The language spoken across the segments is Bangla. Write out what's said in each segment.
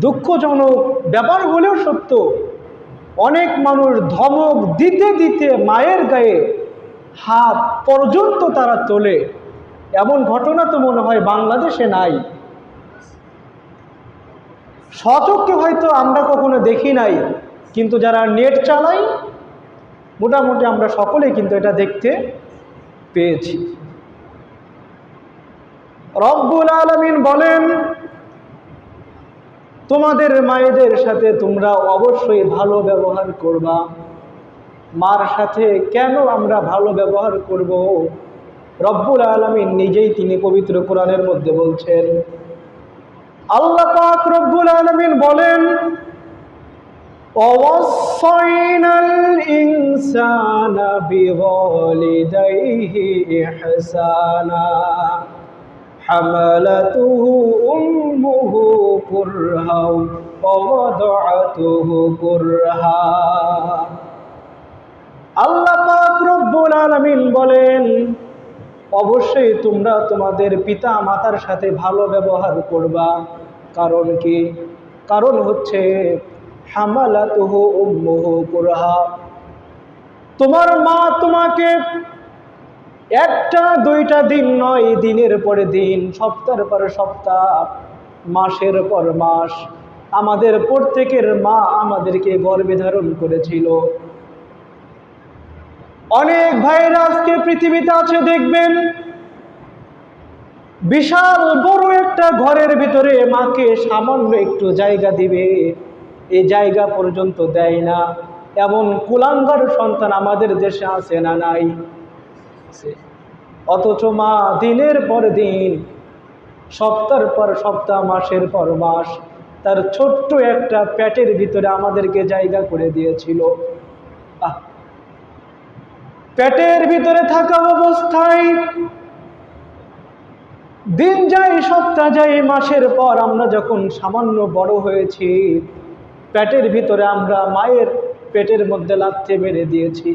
দুঃখজনক ব্যাপার হলেও সত্য, অনেক মানুষ ধমক দিতে দিতে মায়ের গায়ে হাত পর্যন্ত তারা তোলে। এমন ঘটনা তো মনে হয় বাংলাদেশে নাই। সচক্ষে হয়তো আমরা কখনো দেখি নাই, কিন্তু যারা নেট চালাই মোটামুটি আমরা সকলেই কিন্তু এটা দেখতে পেয়েছি। রব্বুল আলামিন বলেন, তোমাদের মায়েদের সাথে তোমরা অবশ্যই ভালো ব্যবহার করবা। মার সাথে কেন আমরা ভালো ব্যবহার করব? রব্বুল আলামিন নিজেই তিনি পবিত্র কোরআনের মধ্যে বলছেন। আল্লাহ পাক রব্বুল আলামিন বলেন, ওয়াসাইনাল ইনসানা বিওয়ালিদাইহি ইহসানা হামালাতুহু উম্মুহু কুরহা ওয়া ওয়াদাআতুহু কুরহা। আল্লাহ পাক রব্বুল আলামিন বলেন, অবশ্যই তোমরা তোমাদের পিতা মাতার সাথে ভালো ব্যবহার করবা। কারণ কি? কারণ হচ্ছে হামালাতুহু উম্মুহু কুরহা, তোমার মা তোমাকে একটা দুইটা দিন নয়, দিনের পরে দিন, সপ্তাহের পর সপ্তাহ, মাসের পর মাস আমাদের প্রত্যেকের মা আমাদেরকে গর্ভে ধারণ করেছিল। অনেক ভাইরা আজকে পৃথিবীতে আছে, দেখবেন বিশাল বড় একটা ঘরের ভিতরে মাকে সামান্য একটু জায়গা দিবে, এই জায়গা পর্যন্ত দেয় না। এমন কুলাঙ্গার সন্তান আমাদের দেশে আছে না নাই? অথচ মা দিনের পর দিন, সপ্তাহের পর সপ্তাহ, মাসের পর মাস তার ছোট্ট একটা পেটের ভিতরে আমাদেরকে জায়গা করে দিয়েছিল। পেটের ভিতরে থাকা অবস্থায় দিন যায়, সপ্তাহ যায়, মাসের পর আমরা যখন সামান্য বড় হয়েছি, পেটের ভিতরে আমরা মায়ের পেটের মধ্যে লাথি মেরে দিয়েছি।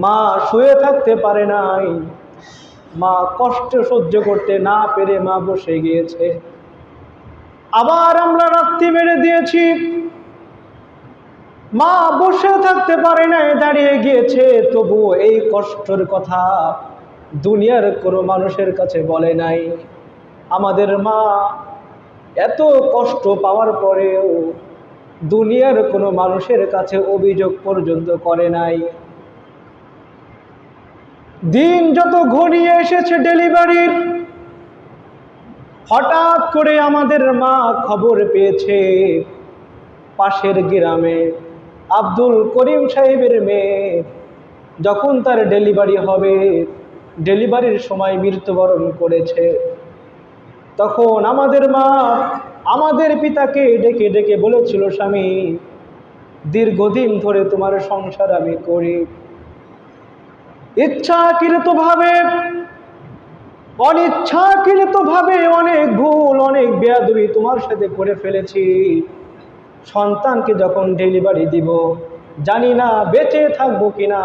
মা শুয়ে থাকতে পারে নাই, মা কষ্ট সহ্য করতে না পেরে মা বসে গিয়েছে। আবার আমরা লাথি মেরে দিয়েছি, মা বসে থাকতে পারে নাই, দাঁড়িয়ে গিয়েছে। তবুও এই কষ্টের কথা দুনিয়ার কোনো মানুষের কাছে বলে নাই। আমাদের মা এত কষ্ট পাওয়ার পরেও দুনিয়ার কোনো মানুষের কাছে অভিযোগ পর্যন্ত করে নাই। দিন যত ঘনিয়ে এসেছে ডেলিভারির, হঠাৎ করে আমাদের মা খবর পেয়েছে পাশের গ্রামে আব্দুল করিম সাহেবের মেয়ে যখন তার ডেলিভারি হবে, ডেলিভারির সময় মৃত্যুবরণ করেছে। তখন আমাদের মা আমাদের পিতাকে ডেকে ডেকে বলেছিল, স্বামী, দীর্ঘদিন ধরে তোমার সংসার আমি করি, ইচ্ছাকৃতভাবে অনিচ্ছাকৃতভাবে অনেক ভুল, অনেক বেয়াদবি তোমার সাথে করে ফেলেছি। সন্তানকে যখন ডেলিভারি দিব, জানি না বেঁচে থাকবো কিনা,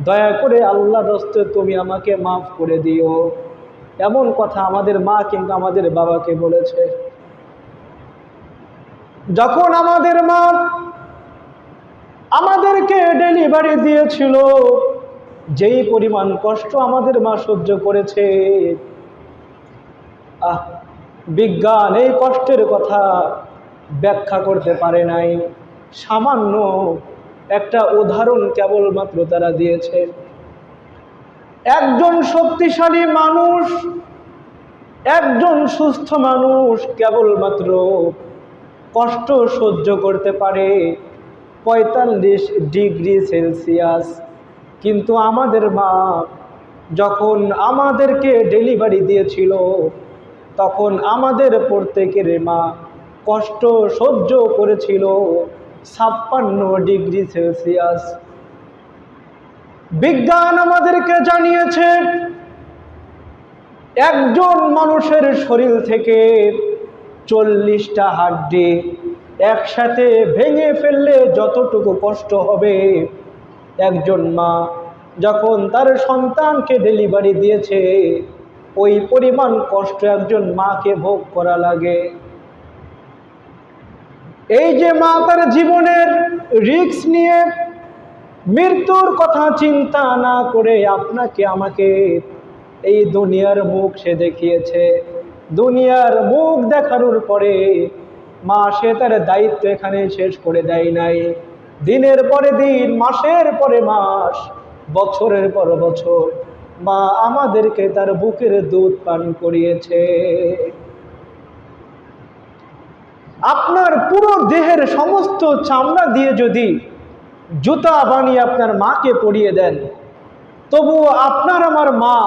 দয়া করে আল্লাহর রাস্তায় তুমি আমাকে মাফ করে দিও। এমন কথা আমাদের মা কিন্তু আমাদের বাবাকে বলেছে। যখন আমাদের মা আমাদেরকে ডেলিভারি দিয়েছিল, যেই পরিমাণ কষ্ট আমাদের মা সহ্য করেছে, বিজ্ঞান এই কষ্টের কথা ব্যাখ্যা করতে পারে নাই। সামান্য একটা উদাহরণ কেবলমাত্র তারা দিয়েছে। একজন শক্তিশালী মানুষ, একজন সুস্থ মানুষ কেবলমাত্র কষ্ট সহ্য করতে পারে ৪৫ ডিগ্রি সেলসিয়াস। কিন্তু আমাদের মা যখন আমাদেরকে ডেলিভারি দিয়েছিল, তখন আমাদের প্রত্যেকের মা কষ্ট সহ্য করেছিল ৫৬ ডিগ্রি সেলসিয়াস। বিজ্ঞান আমাদেরকে জানিয়েছে, একজন মানুষের শরীর থেকে ৪০টা হাড্ডি একসাথে ভেঙে ফেললে যতটুকু কষ্ট হবে, একজন মা যখন তার সন্তানকে ডেলিভারি দিয়েছে, ওই পরিমাণ কষ্ট একজন মাকে ভোগ করা লাগে। এই যে মা তার জীবনের রিস্ক নিয়ে মৃত্যুর কথা চিন্তা না করে আপনাকে আমাকে এই দুনিয়ার মুখ সে দেখিয়েছে। দুনিয়ার মুখ দেখানোর পরে মা সে তার দায়িত্ব এখানে শেষ করে দেয় নাই। দিনের পরে দিন, মাসের পরে মাস, বছরের পর বছর মা আমাদেরকে তার বুকের দুধ পান করিয়েছে। আপনার পুরো দেহের সমস্ত চামড়া দিয়ে যদি জুতা বানিয়ে আপনার মাকে পরিয়ে দেন, তবুও আপনার আমার মা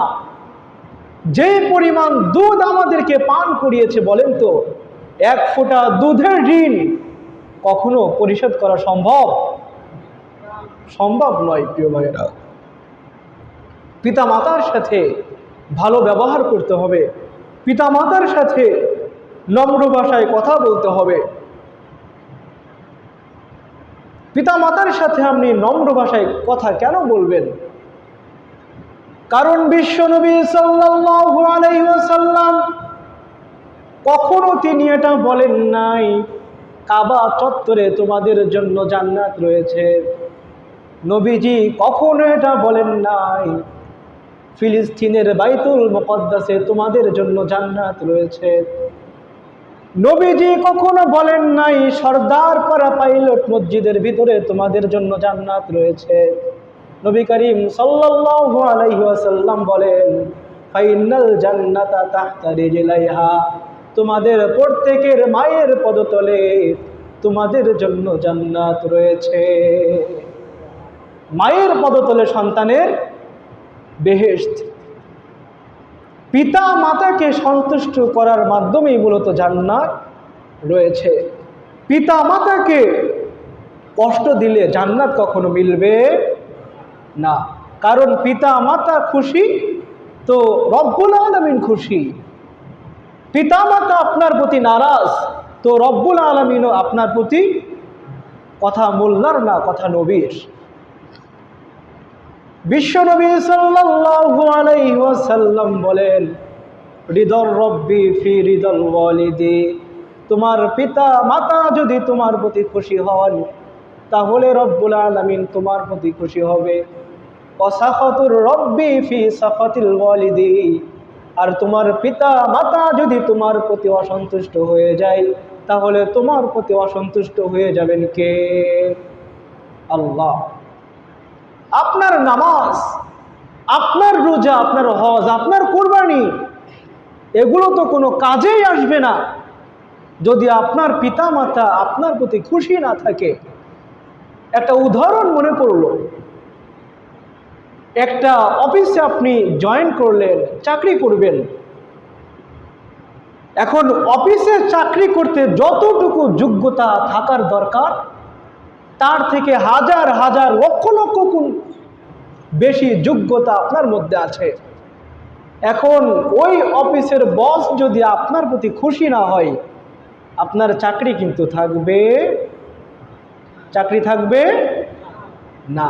যে পরিমাণ দুধ আমাদেরকে পান করিয়েছে, বলেন তো এক ফোঁটা দুধের ঋণ কখনো পরিশোধ করা সম্ভব? সম্ভব নয়। প্রিয় ভাইয়েরা, পিতা মাতার সাথে ভালো ব্যবহার করতে হবে, পিতা মাতার সাথে নম্র ভাষায় কথা বলতে হবে। পিতা মাতার সাথে আপনি নম্র ভাষায় কথা কেন বলবেন? কারণ বিশ্বনবী সাল্লাল্লাহু আলাইহি ওয়াসাল্লাম কখনো তিনি এটা বলেন নাই কাবা চত্বরে তোমাদের জন্য জান্নাত রয়েছে। নবীজি কখনো এটা বলেন নাই ফিলিস্তিনের বাইতুল মুকদ্দাসে তোমাদের জন্য জান্নাত রয়েছে। নবীজি কখনো বলেন নাই সর্দারপাড়া পাইলট মসজিদের ভিতরে তোমাদের জন্য জান্নাত রয়েছে। নবী করিম সাল্লাল্লাহু আলাইহি ওয়াসাল্লাম বলেন ফাইনাল জান্নাতা তাহতা রিজলাইহা, তোমাদের প্রত্যেকের মায়ের পদতলে তোমাদের জন্য জান্নাত রয়েছে। মায়ের পদতলে সন্তানের বেহেশত। পিতা মাতাকে সন্তুষ্ট করার মাধ্যমেই মূলত জান্নাত রয়েছে। পিতা মাতাকে কষ্ট দিলে জান্নাত কখনো মিলবে না। কারণ পিতা মাতা খুশি তো রব্বুল আলামিন খুশি। পিতা মাতা আপনার প্রতি নারাজ তো রব্বুল আলামিনও আপনার প্রতি, কথা মোল্লার না, কথা নবীর। বিশ্বনবী সাল্লাল্লাহু আলাইহি ওয়াসাল্লাম বলেন রিদর রব্বি ফি রিদল ওয়ালিদি, তোমার পিতা মাতা যদি তোমার প্রতি খুশি হন তাহলে রব্বুল আলামিন তোমার প্রতি খুশি হবে। ওয়াসাখাতুর রব্বি ফি সাখাতিল ওয়ালিদি, আর তোমার পিতা মাতা যদি তোমার প্রতি অসন্তুষ্ট হয়ে যায় তাহলে তোমার প্রতি অসন্তুষ্ট হয়ে যাবেন কে? আল্লাহ। আপনার নামাজ, আপনার রোজা, আপনার হজ, আপনার কুরবানি, এগুলো তো কোনো কাজেই আসবে না যদি আপনার পিতা মাতা আপনার প্রতি খুশি না থাকে। একটা উদাহরণ মনে পড়ল, একটা অফিসে আপনি জয়েন করলেন, চাকরি করবেন। এখন অফিসে চাকরি করতে যতটুকু যোগ্যতা থাকার দরকার তার থেকে হাজার হাজার লক্ষ লক্ষ গুণ বেশি যোগ্যতা আপনার মধ্যে আছে। এখন ওই অফিসের বস যদি আপনার প্রতি খুশি না হয়, আপনার চাকরি কিন্তু থাকবে, চাকরি থাকবে না।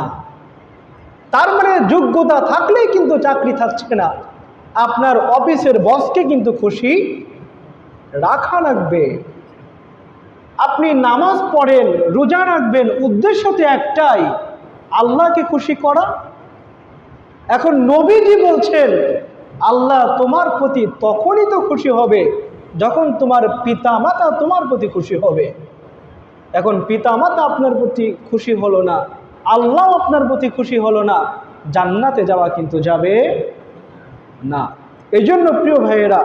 তার মানে যোগ্যতা থাকলেই কিন্তু চাকরি থাকছে না, আপনার অফিসের বসকে কিন্তু খুশি রাখা লাগবে। আপনি নামাজ পড়েন, রোজা রাখবেন, উদ্দেশ্য তো একটাই, আল্লাহকে খুশি করা। এখন নবীজি বলছেন আল্লাহ তোমার প্রতি তখনই তো খুশি হবে যখন তোমার পিতা মাতা তোমার প্রতি খুশি হবে। এখন পিতা মাতা আপনার প্রতি খুশি হলো না, আল্লাহ আপনার প্রতি খুশি হলো না, জান্নাতে যাওয়া কিন্তু যাবে না। এই জন্য প্রিয় ভাইয়েরা,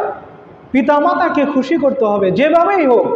পিতা মাতাকে খুশি করতে হবে যেভাবেই হোক।